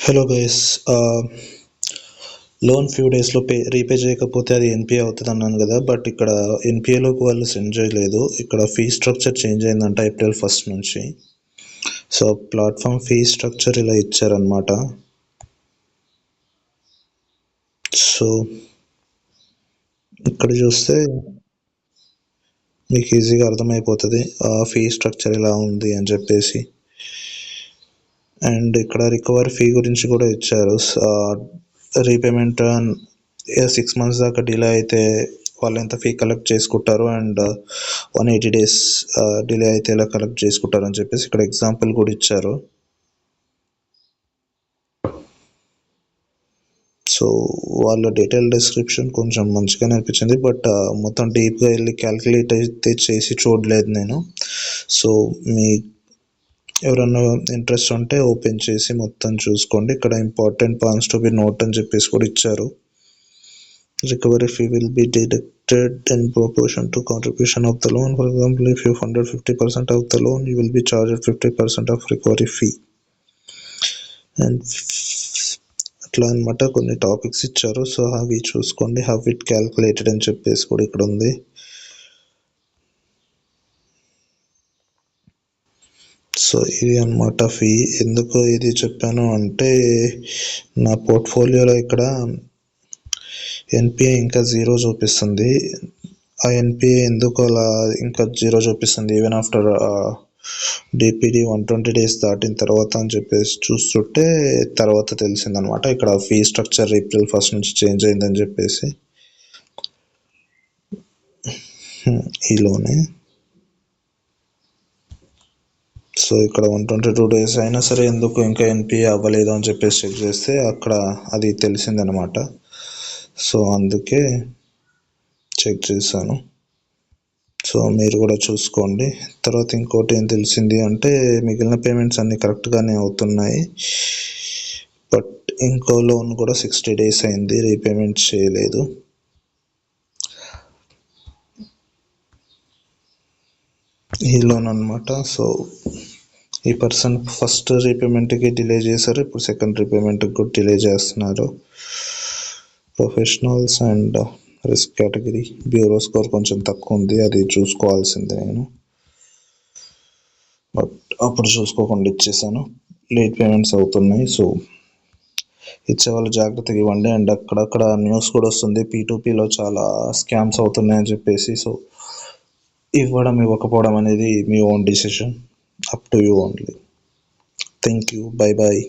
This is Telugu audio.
Hello guys. లోన్ ఫ్యూ డేస్లో రీపే చేయకపోతే అది ఎన్పిఏ అవుతుంది అన్నాను కదా, బట్ ఇక్కడ ఎన్పిఏలోకి వాళ్ళు సెండ్ చేయలేదు. ఇక్కడ ఫీ స్ట్రక్చర్ చేంజ్ అయిందంట ఏప్రిల్ 1 నుంచి. సో ప్లాట్ఫామ్ ఫీ స్ట్రక్చర్ ఇలా ఇచ్చారనమాట. సో ఇక్కడ చూస్తే మీకు ఈజీగా అర్థమైపోతుంది ఫీ స్ట్రక్చర్ ఇలా ఉంది అని చెప్పేసి. అండ్ ఇక్కడ రికవరీ ఫీ గురించి కూడా ఇచ్చారు. రీపేమెంట్ 6 months దాకా డిలే అయితే వాళ్ళు ఎంత ఫీ కలెక్ట్ చేసుకుంటారు, అండ్ 180 days డిలే అయితే ఎలా కలెక్ట్ చేసుకుంటారు అని చెప్పేసి ఇక్కడ ఎగ్జాంపుల్ కూడా ఇచ్చారు. సో వాళ్ళ డీటెయిల్ డిస్క్రిప్షన్ కొంచెం మంచిగానే అనిపించింది, బట్ మొత్తం డీప్గా వెళ్ళి క్యాల్కులేట్ అయితే చేసి చూడలేదు నేను. సో మీ ఎవరన్నా ఇంట్రెస్ట్ ఉంటే ఓపెన్ చేసి మొత్తం చూసుకోండి. ఇక్కడ important points to be note అని చెప్పేసి కూడా ఇచ్చారు. Recovery fee will be deducted in proportion to contribution of the loan. For example, if you funded 50% of the loan, you will be charged 50% of recovery fee. And అట్లా అనమాట కొన్ని టాపిక్స్ ఇచ్చారు. సో అవి చూసుకోండి, హౌ ఇట్ క్యాల్కులేటెడ్ అని చెప్పేసి కూడా ఇక్కడ ఉంది. సో ఇది అనమాట ఫీ. ఎందుకు ఇది చెప్పాను అంటే, నా పోర్ట్ఫోలియోలో ఇక్కడ ఎన్పిఏ ఇంకా 0 చూపిస్తుంది. ఆ ఎన్పిఏ ఎందుకు అలా ఇంకా 0 చూపిస్తుంది ఈవెన్ ఆఫ్టర్ డిపిడి 120 days దాటిన తర్వాత అని చెప్పేసి చూస్తుంటే తర్వాత తెలిసిందనమాట ఇక్కడ ఫీ స్ట్రక్చర్ ఏప్రిల్ 1 నుంచి చేంజ్ అయిందని చెప్పేసి. ఈలోనే సో ఇక్కడ 122 days అయినా సరే ఎందుకు ఇంకా ఎన్పిఏ అవ్వలేదు అని చెప్పేసి చెక్ చేస్తే అక్కడ అది తెలిసిందనమాట. సో అందుకే చెక్ చేశాను. సో మీరు కూడా చూసుకోండి. తర్వాత ఇంకోటి ఏం తెలిసింది అంటే, మిగిలిన పేమెంట్స్ అన్నీ కరెక్ట్గానే అవుతున్నాయి, బట్ ఇంకో లోన్ కూడా 60 days అయింది రీపేమెంట్ చేయలేదు. ఈ లోన్ అనమాట. సో ఈ పర్సన్ ఫస్ట్ రీపేమెంట్కి డిలే చేశారు, ఇప్పుడు సెకండ్ రీపేమెంట్కి కూడా డిలే చేస్తున్నారు. Professionals and risk category bureau score కొంచెం తక్కువ ఉంది, అది చూసుకోవాల్సిందే నేను, బట్ అప్పుడు చూసుకోకుండా ఇచ్చేసాను. లేట్ పేమెంట్స్ అవుతున్నాయి, సో ఇచ్చేవాళ్ళు జాగ్రత్తగా ఇవ్వండి. అండ్ అక్కడక్కడ న్యూస్ కూడా వస్తుంది P2Pలో చాలా స్కామ్స్ అవుతున్నాయని చెప్పేసి. సో ఇవ్వడం ఇవ్వకపోవడం అనేది మీ own decision, up to you only. Thank you, bye bye.